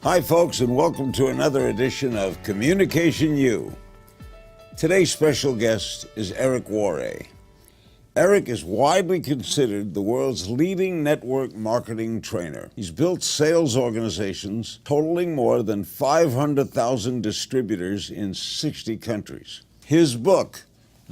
Hi, folks, and welcome to another edition of Communication U. Today's special guest is Eric Worre. Eric is widely considered the world's leading network marketing trainer. He's built sales organizations totaling more than 500,000 distributors in 60 countries. His book,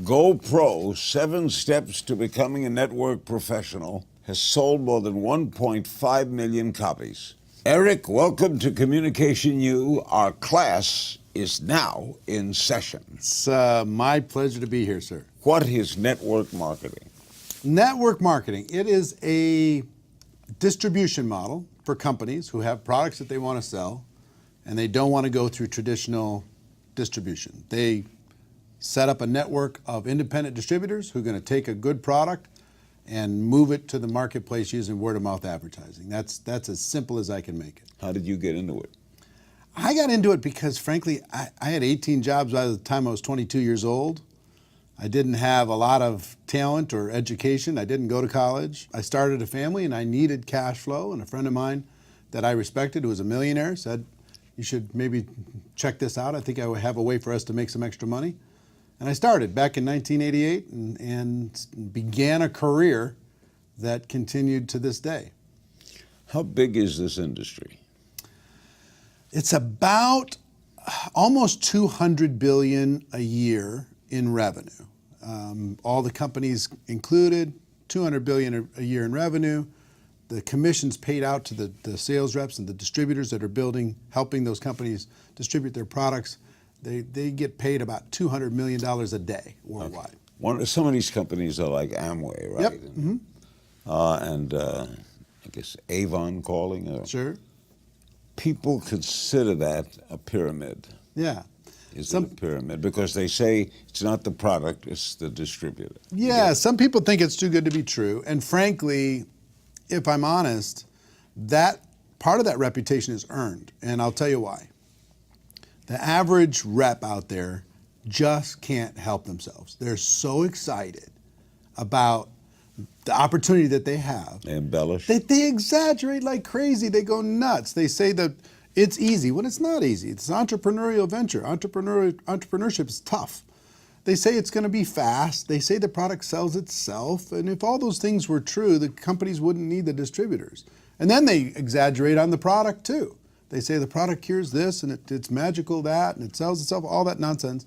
Go Pro: 7 Steps to Becoming a Network Professional, has sold more than 1.5 million copies. Eric, welcome to Communication U. Our class is now in session. It's my pleasure to be here, sir. What is network marketing? Network marketing, it is a distribution model for companies who have products that they want to sell and they don't want to go through traditional distribution. They set up a network of independent distributors who are going to take a good product and move it to the marketplace using word-of-mouth advertising. That's as simple as I can make it. How did you get into it? I got into it because, frankly, I had 18 jobs by the time I was 22 years old. I didn't have a lot of talent or education. I didn't go to college. I started a family and I needed cash flow, and a friend of mine that I respected, who was a millionaire, said, you should maybe check this out. I think I would have a way for us to make some extra money. And I started back in 1988 and began a career that continued to this day. How big is this industry? It's about almost $200 billion a year in revenue. All the companies included, $200 billion a year in revenue. The commissions paid out to the sales reps and the distributors that are helping those companies distribute their products. They get paid about $200 million a day worldwide. Okay. Some of these companies are like Amway, right? Yep. Mm-hmm. And I guess Avon calling. Sure. People consider that a pyramid. Yeah. Is it a pyramid? Because they say it's not the product, it's the distributor. Yeah, some people think it's too good to be true. And frankly, if I'm honest, that part of that reputation is earned. And I'll tell you why. The average rep out there just can't help themselves. They're so excited about the opportunity that they have. They embellish. They exaggerate like crazy. They go nuts. They say that it's easy when it's not easy. It's an entrepreneurial venture. Entrepreneurship is tough. They say it's going to be fast. They say the product sells itself. And if all those things were true, the companies wouldn't need the distributors. And then they exaggerate on the product too. They say the product cures this and it's magical that and it sells itself, all that nonsense.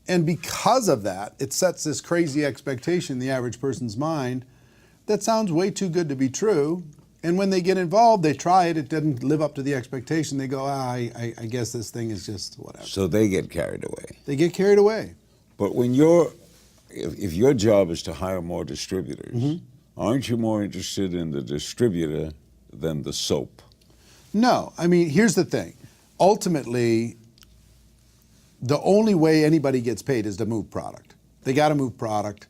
And because of that, it sets this crazy expectation in the average person's mind that sounds way too good to be true. And when they get involved, they try it, it doesn't live up to the expectation. They go, I guess this thing is just whatever. So they get carried away. They get carried away. But if your job is to hire more distributors, mm-hmm. aren't you more interested in the distributor than the soap? No, I mean, here's the thing. Ultimately, the only way anybody gets paid is to move product. They got to move product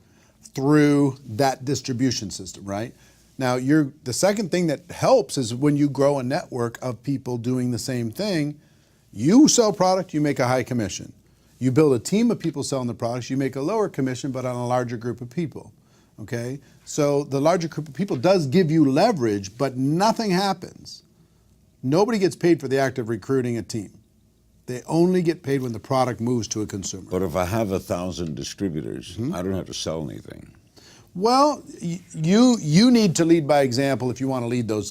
through that distribution system, right? Now, the second thing that helps is when you grow a network of people doing the same thing, you sell product, you make a high commission. You build a team of people selling the products, you make a lower commission, but on a larger group of people, okay? So the larger group of people does give you leverage, but nothing happens. Nobody gets paid for the act of recruiting a team. They only get paid when the product moves to a consumer. But if I have 1,000 distributors, mm-hmm. I don't have to sell anything. Well, you need to lead by example if you want to lead those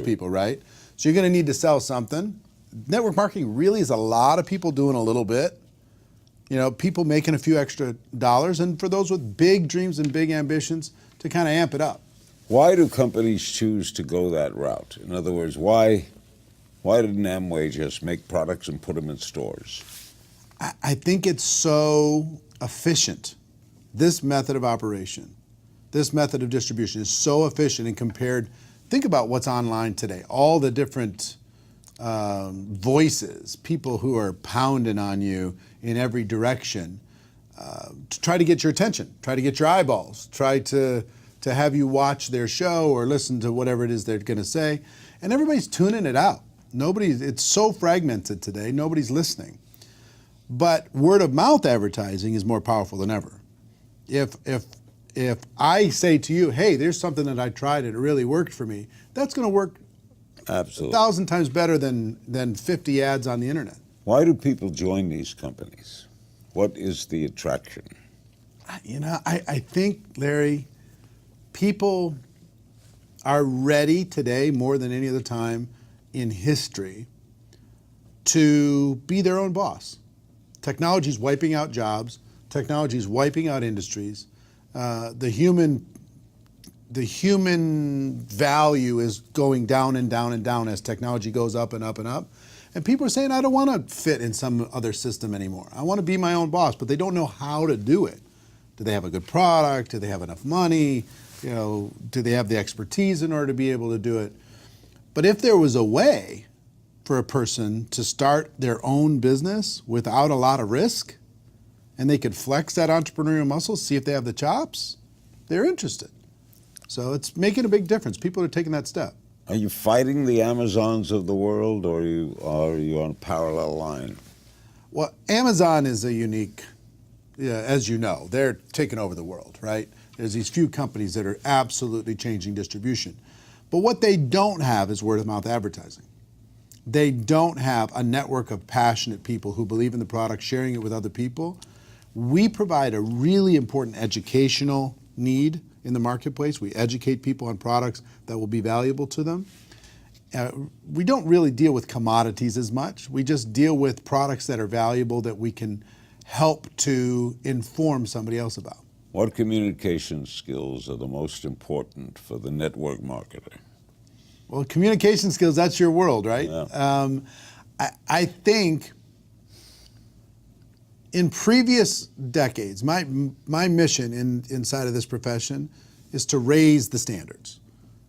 people, right? So you're going to need to sell something. Network marketing really is a lot of people doing a little bit. You know, people making a few extra dollars, and for those with big dreams and big ambitions to kind of amp it up. Why do companies choose to go that route? In other words, why didn't Amway just make products and put them in stores? I think it's so efficient. This method of operation, this method of distribution is so efficient and compared. Think about what's online today. All the different voices, people who are pounding on you in every direction to try to get your attention, try to get your eyeballs, try to have you watch their show or listen to whatever it is they're going to say. And everybody's tuning it out. It's so fragmented today, nobody's listening. But word of mouth advertising is more powerful than ever. If I say to you, hey, there's something that I tried and it really worked for me, that's going to work Absolutely. 1,000 times better than 50 ads on the internet. Why do people join these companies? What is the attraction? I think, Larry, people are ready today more than any other time in history to be their own boss. Technology is wiping out jobs. Technology is wiping out industries. The human value is going down and down and down as technology goes up and up and up. And people are saying, I don't want to fit in some other system anymore. I want to be my own boss, but they don't know how to do it. Do they have a good product? Do they have enough money? Do they have the expertise in order to be able to do it? But if there was a way for a person to start their own business without a lot of risk, and they could flex that entrepreneurial muscle, see if they have the chops, they're interested. So it's making a big difference. People are taking that step. Are you fighting the Amazons of the world, or are you on a parallel line? Well, Amazon is a unique, as you know, they're taking over the world, right? There's these few companies that are absolutely changing distribution. But what they don't have is word of mouth advertising. They don't have a network of passionate people who believe in the product, sharing it with other people. We provide a really important educational need in the marketplace. We educate people on products that will be valuable to them. We don't really deal with commodities as much. We just deal with products that are valuable that we can help to inform somebody else about. What communication skills are the most important for the network marketer? Well, communication skills, that's your world, right? Yeah. I think in previous decades, my mission inside of this profession is to raise the standards,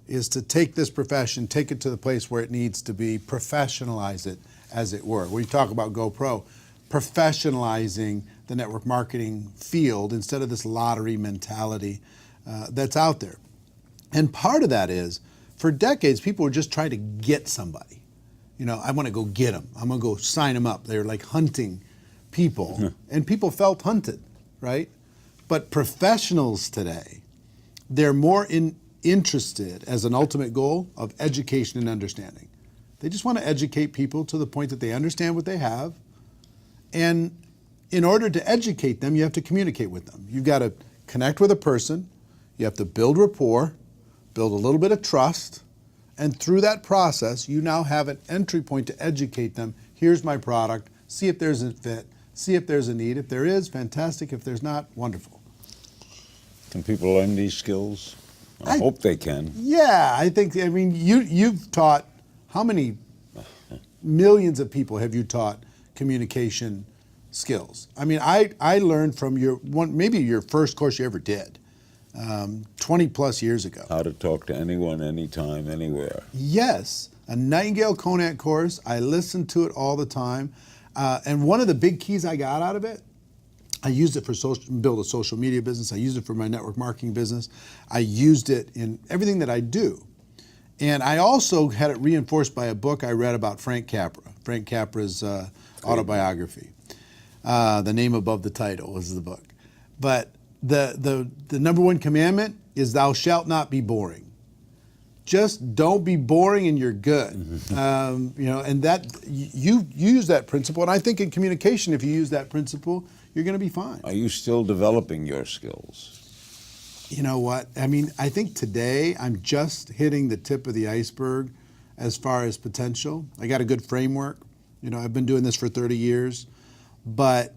is to take this profession, take it to the place where it needs to be, professionalize it, as it were. We talk about GoPro, professionalizing the network marketing field instead of this lottery mentality that's out there. And part of that is, for decades, people were just trying to get somebody. I want to go get them. I'm going to go sign them up. They're like hunting people, and people felt hunted, right? But professionals today, they're more interested as an ultimate goal of education and understanding. They just want to educate people to the point that they understand what they have. And in order to educate them, you have to communicate with them. You've got to connect with a person. You have to build rapport, build a little bit of trust. And through that process, you now have an entry point to educate them. Here's my product. See if there's a fit. See if there's a need. If there is, fantastic. If there's not, wonderful. Can people learn these skills? I hope they can. Yeah, you've taught, how many millions of people have you taught communication skills? I learned from maybe your first course you ever did, 20 plus years ago. How to talk to anyone, anytime, anywhere. Yes, a Nightingale Conant course. I listened to it all the time. And one of the big keys I got out of it, I used it for build a social media business. I used it for my network marketing business. I used it in everything that I do. And I also had it reinforced by a book I read about Frank Capra. Frank Capra's autobiography. The name above the title was the book. But the number one commandment is thou shalt not be boring. Just don't be boring and you're good. And that you use that principle. And I think in communication, if you use that principle, you're going to be fine. Are you still developing your skills? You know what? I think today I'm just hitting the tip of the iceberg as far as potential. I got a good framework. I've been doing this for 30 years, but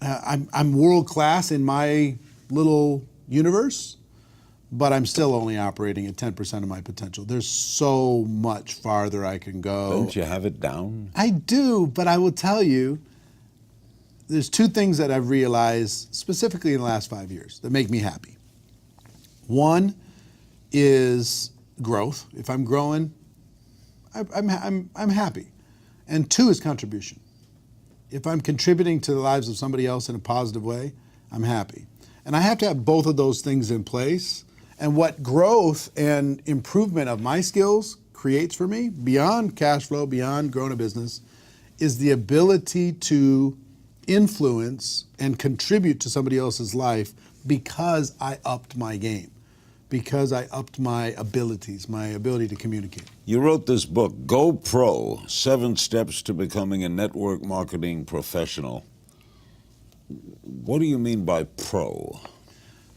I'm world class in my little universe. But I'm still only operating at 10% of my potential. There's so much farther I can go. Don't you have it down? I do, but I will tell you, there's two things that I've realized specifically in the last 5 years that make me happy. One is growth. If I'm growing, I'm happy. And two is contribution. If I'm contributing to the lives of somebody else in a positive way, I'm happy. And I have to have both of those things in place. And what growth and improvement of my skills creates for me, beyond cash flow, beyond growing a business, is the ability to influence and contribute to somebody else's life because I upped my game. because I upped my abilities, my ability to communicate. You wrote this book, Go Pro, 7 Steps to Becoming a Network Marketing Professional. What do you mean by pro?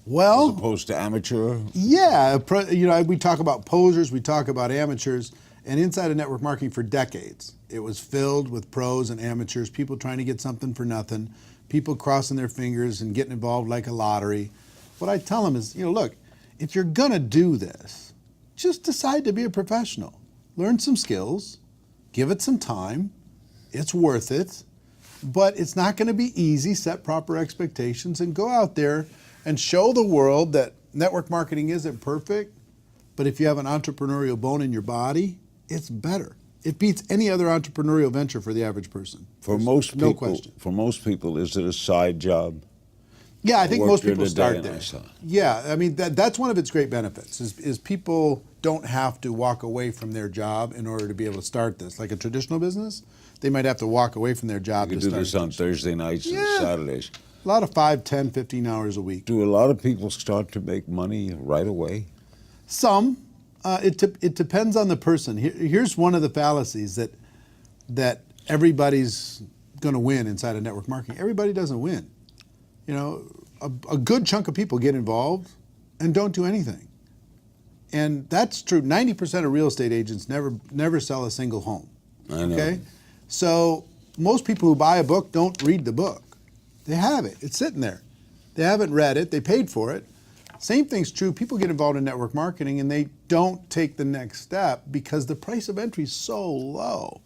Well, As opposed to amateur? yeah, we talk about posers, we talk about amateurs, and inside of network marketing for decades, it was filled with pros and amateurs, people trying to get something for nothing, people crossing their fingers and getting involved like a lottery. What I tell them is, look, if you're gonna do this, just decide to be a professional. Learn some skills, give it some time, it's worth it, but it's not gonna be easy. Set proper expectations and go out there and show the world that network marketing isn't perfect, but if you have an entrepreneurial bone in your body, it's better. It beats any other entrepreneurial venture for the average person. For most people, no question. For most people, is it a side job? Yeah, I think Work most during people the day start and there. I saw. Yeah, I mean that's one of its great benefits is people don't have to walk away from their job in order to be able to start this. Like a traditional business, they might have to walk away from their job You to could do start this on Thursday nights and Yeah. Saturdays. a lot of 5, 10, 15 hours a week. Do a lot of people start to make money right away? Some. It depends on the person. Here's one of the fallacies that everybody's going to win inside of network marketing. Everybody doesn't win. A good chunk of people get involved and don't do anything. And that's true. 90% of real estate agents never sell a single home. I know. Okay? So most people who buy a book don't read the book. They have it. It's sitting there. They haven't read it. They paid for it. Same thing's true. People get involved in network marketing and they don't take the next step because the price of entry is so low.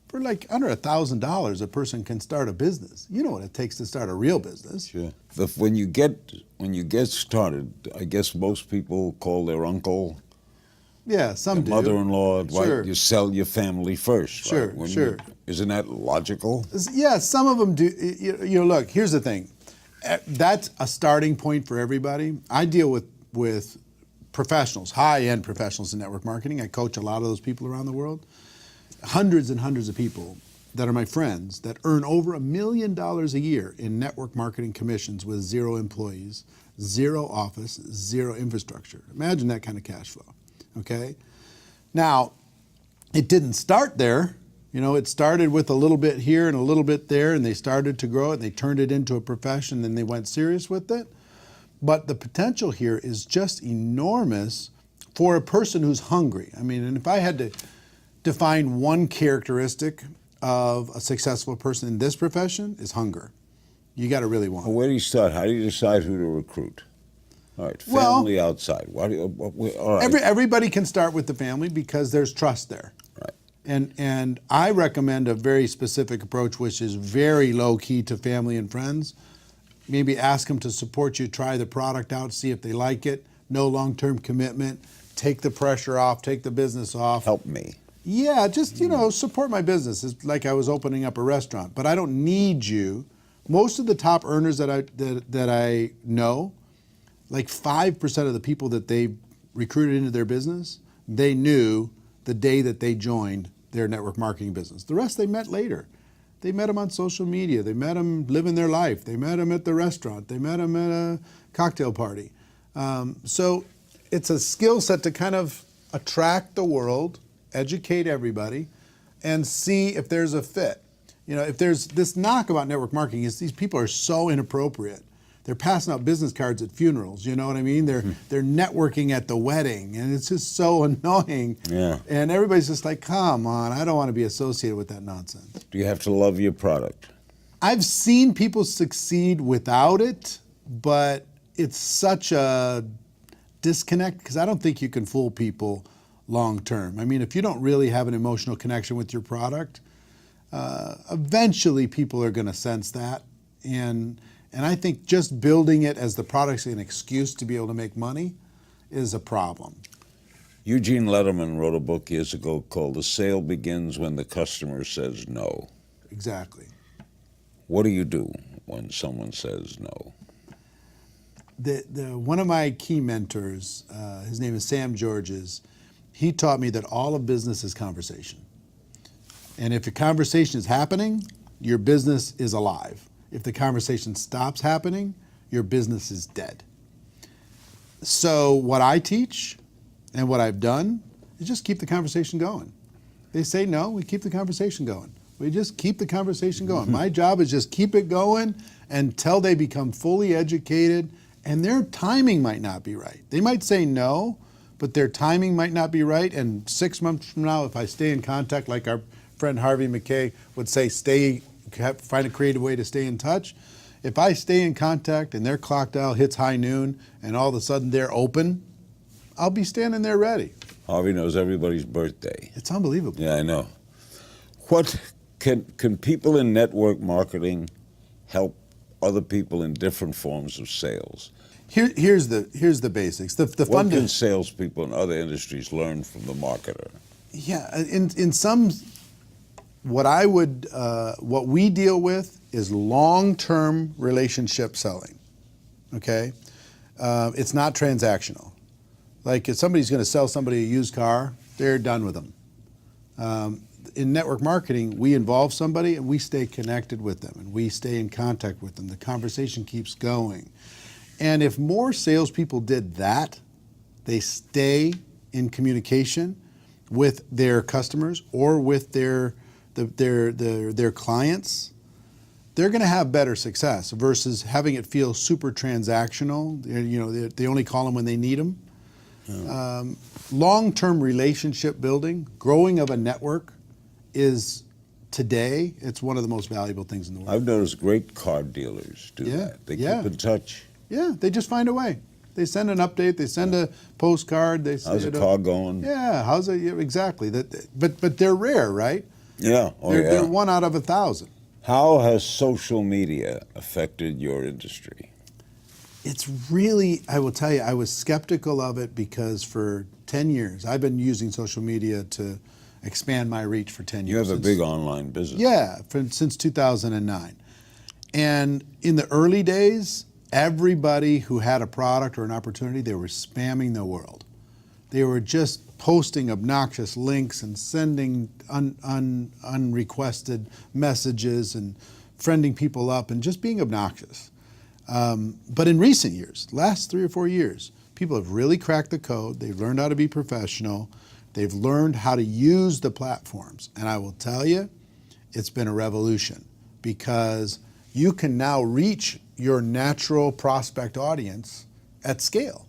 For like under $1,000, a person can start a business. You know what it takes to start a real business. Sure. When you get started, I guess most people call their uncle, Yeah, some do. mother-in-law, Sure. right? You sell your family first. Sure, right? sure. Isn't that logical? Yeah, some of them do. Look, here's the thing. That's a starting point for everybody. I deal with professionals, high-end professionals in network marketing. I coach a lot of those people around the world. Hundreds and hundreds of people that are my friends that earn over $1 million a year in network marketing commissions with 0 employees, 0 office, 0 infrastructure. Imagine that kind of cash flow, okay? Now, it didn't start there. It started with a little bit here and a little bit there, and they started to grow it, and they turned it into a profession, and they went serious with it. But the potential here is just enormous for a person who's hungry. I mean, and if I had to define one characteristic of a successful person in this profession, is hunger. You got to really want it. Where do you start? How do you decide who to recruit? All right, family outside. Why do you, all right. Everybody can start with the family because there's trust there. Right. And I recommend a very specific approach, which is very low key to family and friends. Maybe ask them to support you, try the product out, see if they like it. No long-term commitment. Take the pressure off, take the business off. Help me. Yeah, just, support my business. It's like I was opening up a restaurant, but I don't need you. Most of the top earners that I know, like 5% of the people that they recruited into their business, they knew the day that they joined their network marketing business. The rest they met later. They met them on social media. They met them living their life. They met them at the restaurant. They met them at a cocktail party. So it's a skill set to kind of attract the world, educate everybody, and see if there's a fit. If there's this knock about network marketing is these people are so inappropriate. They're passing out business cards at funerals, you know what I mean? They're networking at the wedding, and it's just so annoying. Yeah. And everybody's just like, come on, I don't want to be associated with that nonsense. Do you have to love your product? I've seen people succeed without it, but it's such a disconnect because I don't think you can fool people long term. I mean, if you don't really have an emotional connection with your product, eventually people are going to sense that. And I think just building it as the product's an excuse to be able to make money is a problem. Eugene Lederman wrote a book years ago called The Sale Begins When the Customer Says No. Exactly. What do you do when someone says no? One of my key mentors, his name is Sam Georges, he taught me that all of business is conversation. And if a conversation is happening, your business is alive. If the conversation stops happening, your business is dead. So what I teach and what I've done is just keep the conversation going. They say no, we keep the conversation going. We just keep the conversation going. My job is just keep it going until they become fully educated, and their timing might not be right. They might say no, but their timing might not be right. And 6 months from now, if I stay in contact, like our friend Harvey McKay would say, find a creative way to stay in touch. If I stay in contact and their clock dial hits high noon and all of a sudden they're open, I'll be standing there ready. Harvey knows everybody's birthday. It's unbelievable. Yeah, I know. What can people in network marketing help other people in different forms of sales? Here's the basics. What can salespeople in other industries learn from the marketer? Yeah, in some, what we deal with is long-term relationship selling. Okay, it's not transactional. Like if somebody's going to sell somebody a used car, they're done with them. In network marketing, we involve somebody and we stay connected with them and we stay in contact with them. The conversation keeps going. And if more salespeople did that, they stay in communication with their customers or with their clients, they're going to have better success versus having it feel super transactional. You know, they only call them when they need them. Yeah. Long-term relationship building, growing of a network is today, it's one of the most valuable things in the world. I've noticed great car dealers do that. They keep in touch. Yeah, they just find a way. They send an update. They send a postcard. They say, how's the car going? Yeah, how's it? Yeah, exactly. But they're rare, right? Yeah. They're 1 out of 1,000. How has social media affected your industry? It's really, I will tell you, I was skeptical of it because for 10 years, I've been using social media to expand my reach for 10 years. You have a big online business. Yeah, since 2009. And in the early days, everybody who had a product or an opportunity, they were spamming the world. They were just posting obnoxious links and sending unrequested messages and friending people up and just being obnoxious. But in recent years, last 3 or 4 years, people have really cracked the code. They've learned how to be professional. They've learned how to use the platforms. And I will tell you, it's been a revolution because you can now reach your natural prospect audience at scale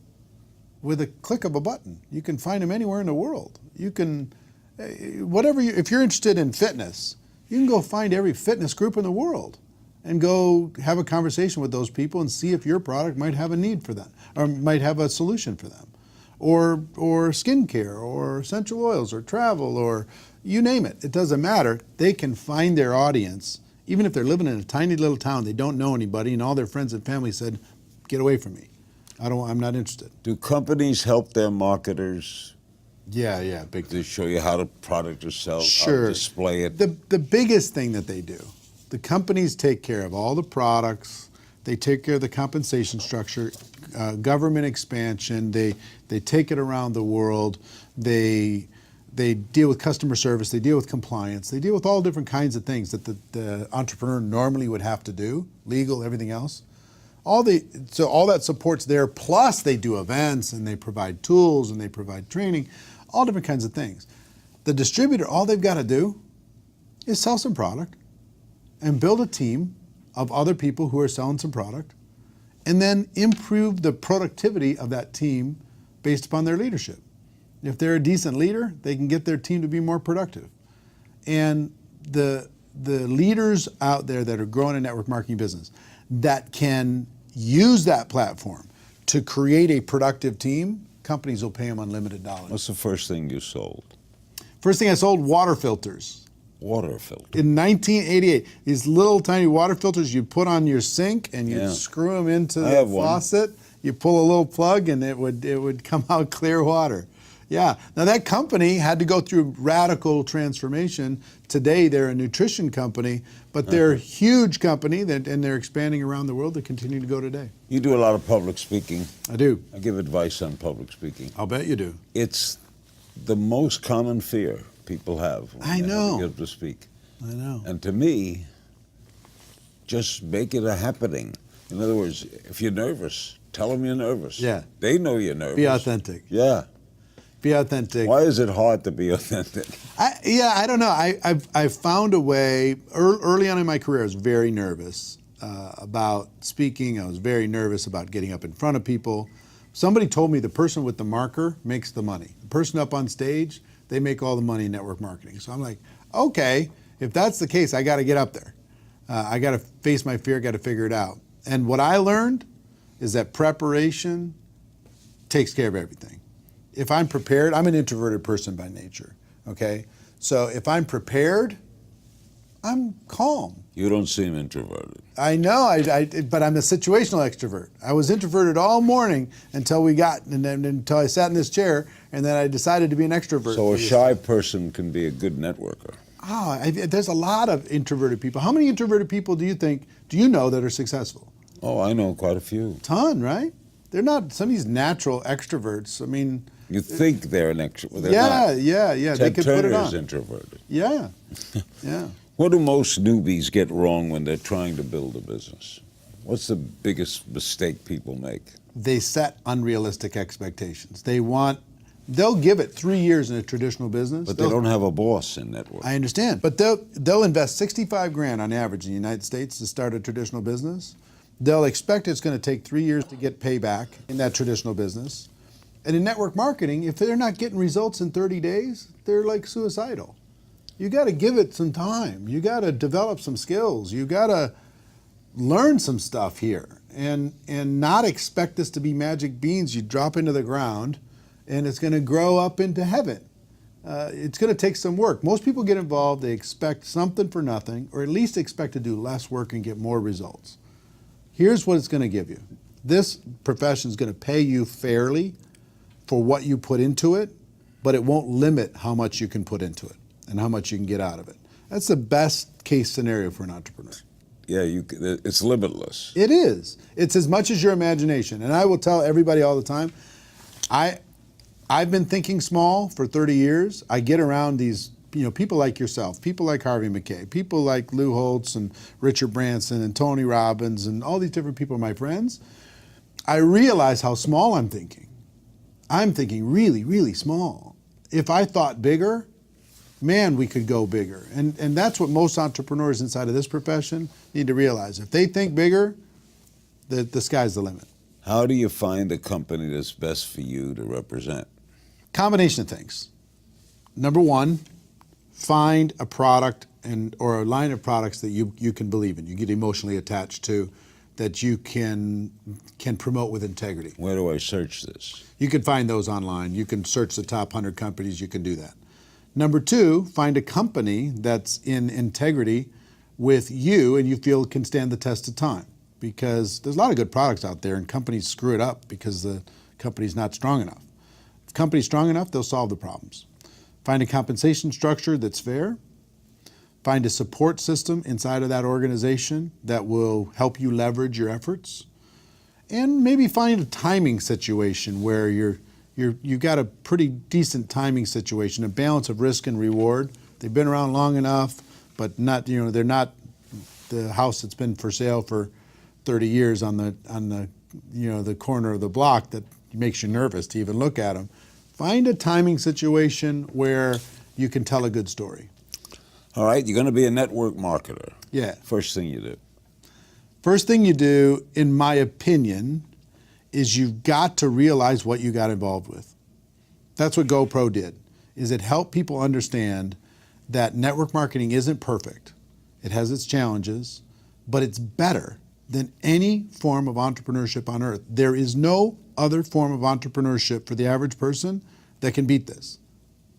with a click of a button. You can find them anywhere in the world. You can, if you're interested in fitness, you can go find every fitness group in the world and go have a conversation with those people and see if your product might have a need for them or might have a solution for them. Or skincare, or essential oils, or travel, or you name it. It doesn't matter. They can find their audience, even if they're living in a tiny little town, they don't know anybody, and all their friends and family said, "Get away from me. I'm not interested." Do companies help their marketers? Yeah, big. To show you how the product is sold, sure. How to display it. The biggest thing that they do, the companies take care of all the products. They take care of the compensation structure, government expansion. They take it around the world. They deal with customer service. They deal with compliance. They deal with all different kinds of things that the entrepreneur normally would have to do, legal, everything else. So all that support's there. Plus, they do events and they provide tools and they provide training, all different kinds of things. The distributor, all they've got to do is sell some product and build a team of other people who are selling some product, and then improve the productivity of that team based upon their leadership. If they're a decent leader, they can get their team to be more productive. And the leaders out there that are growing a network marketing business that can use that platform to create a productive team, companies will pay them unlimited dollars. What's the first thing you sold? First thing I sold, water filters. Water filter. In 1988, these little tiny water filters you put on your sink and you screw them into the faucet. You pull a little plug and it would come out clear water. Yeah. Now that company had to go through radical transformation. Today they're a nutrition company, but they're a huge company and they're expanding around the world. They continue to go today. You do a lot of public speaking. I do. I give advice on public speaking. I'll bet you do. It's the most common fear people have when I know. they get up to speak. I know. And to me, just make it a happening. In other words, if you're nervous, Tell them you're nervous. Yeah. They know you're nervous. Be authentic. Yeah. Be authentic. Why is it hard to be authentic? I don't know. I've found a way. Early on in my career, I was very nervous about speaking. I was very nervous about getting up in front of people. Somebody told me the person with the marker makes the money. The person up on stage, they make all the money in network marketing. So I'm like, okay, if that's the case, I got to get up there. I got to face my fear, got to figure it out. And what I learned is that preparation takes care of everything. If I'm prepared, I'm an introverted person by nature, okay? So if I'm prepared, I'm calm. You don't seem introverted. I know, but I'm a situational extrovert. I was introverted all morning until until I sat in this chair, and then I decided to be an extrovert. So a shy person can be a good networker. There's a lot of introverted people. How many introverted people do you know that are successful? Oh, I know quite a few. Ton, right? They're not some of these natural extroverts. I mean, you think they're an extrovert. They're not. Yeah. Ted They could Turner put it on. is introverted. Yeah. What do most newbies get wrong when they're trying to build a business? What's the biggest mistake people make? They set unrealistic expectations. They'll give it 3 years in a traditional business. But they don't have a boss in network. I understand. But they'll invest 65 grand on average in the United States to start a traditional business. They'll expect it's going to take 3 years to get payback in that traditional business. And in network marketing, if they're not getting results in 30 days, they're like suicidal. You got to give it some time. You got to develop some skills. You got to learn some stuff here and not expect this to be magic beans you drop into the ground and it's going to grow up into heaven. It's going to take some work. Most people get involved, they expect something for nothing, or at least expect to do less work and get more results. Here's what it's going to give you. This profession is going to pay you fairly for what you put into it, but it won't limit how much you can put into it and how much you can get out of it. That's the best case scenario for an entrepreneur. Yeah, it's limitless. It is. It's as much as your imagination. And I will tell everybody all the time, I've been thinking small for 30 years. I get around these people like yourself, people like Harvey McKay, people like Lou Holtz and Richard Branson and Tony Robbins and all these different people are my friends. I realize how small I'm thinking. I'm thinking really, really small. If I thought bigger, man, we could go bigger. And that's what most entrepreneurs inside of this profession need to realize. If they think bigger, the sky's the limit. How do you find a company that's best for you to represent? Combination of things. Number one, find a product or a line of products that you can believe in, you get emotionally attached to, that you can promote with integrity. Where do I search this? You can find those online. You can search the top 100 companies. You can do that. Number two, find a company that's in integrity with you and you feel can stand the test of time. Because there's a lot of good products out there and companies screw it up because the company's not strong enough. If the company's strong enough, they'll solve the problems. Find a compensation structure that's fair. Find a support system inside of that organization that will help you leverage your efforts. And maybe find a timing situation where you've got a pretty decent timing situation, a balance of risk and reward. They've been around long enough, but not, they're not the house that's been for sale for 30 years on the corner of the block that makes you nervous to even look at them. Find a timing situation where you can tell a good story. All right, you're going to be a network marketer. Yeah. First thing you do. First thing you do, in my opinion, is you've got to realize what you got involved with. That's what GoPro did, is it helped people understand that network marketing isn't perfect. It has its challenges, but it's better than any form of entrepreneurship on earth. There is no other form of entrepreneurship for the average person that can beat this.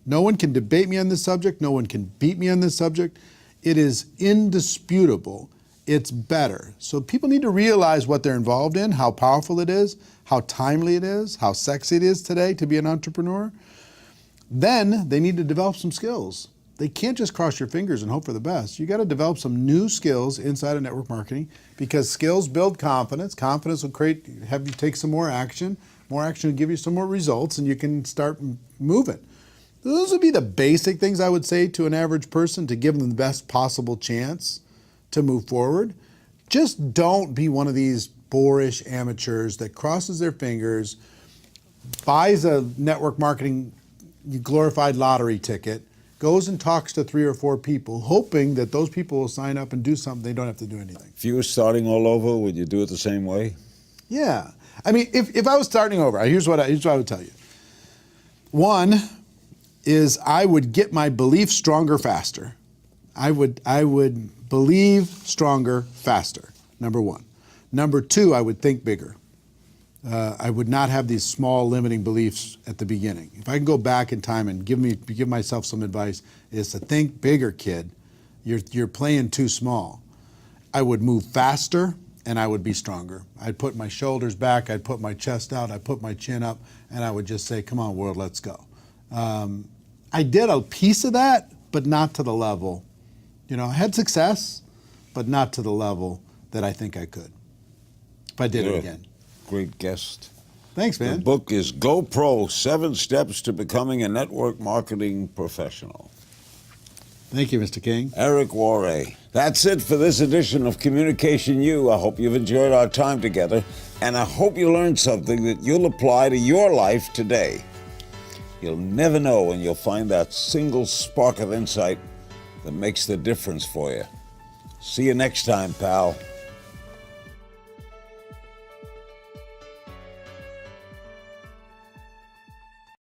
No one can debate me on this subject. No one can beat me on this subject. It is indisputable. It's better. So people need to realize what they're involved in, how powerful it is, how timely it is, how sexy it is today to be an entrepreneur. Then they need to develop some skills. They can't just cross your fingers and hope for the best. You got to develop some new skills inside of network marketing because skills build confidence. Confidence will have you take some more action. More action will give you some more results and you can start moving. Those would be the basic things I would say to an average person to give them the best possible chance to move forward. Just don't be one of these boorish amateurs that crosses their fingers, buys a network marketing glorified lottery ticket, goes and talks to 3 or 4 people, hoping that those people will sign up and do something. They don't have to do anything. If you were starting all over, would you do it the same way? Yeah. I mean, if I was starting over, here's what I would tell you. One is I would get my belief stronger faster. I would believe stronger faster, number one. Number two, I would think bigger. I would not have these small limiting beliefs at the beginning. If I can go back in time and give myself some advice, is to think bigger, kid. You're playing too small. I would move faster and I would be stronger. I'd put my shoulders back, I'd put my chest out, I'd put my chin up, and I would just say, come on, world, let's go. I did a piece of that, but not to the level. You know, I had success, but not to the level that I think I could if I did it again. Great guest. Thanks, man. The book is Go Pro, 7 Steps to Becoming a Network Marketing Professional. Thank you, Mr. King. Eric Worre. That's it for this edition of Communication U. I hope you've enjoyed our time together, and I hope you learned something that you'll apply to your life today. You'll never know when you'll find that single spark of insight that makes the difference for you. See you next time, pal.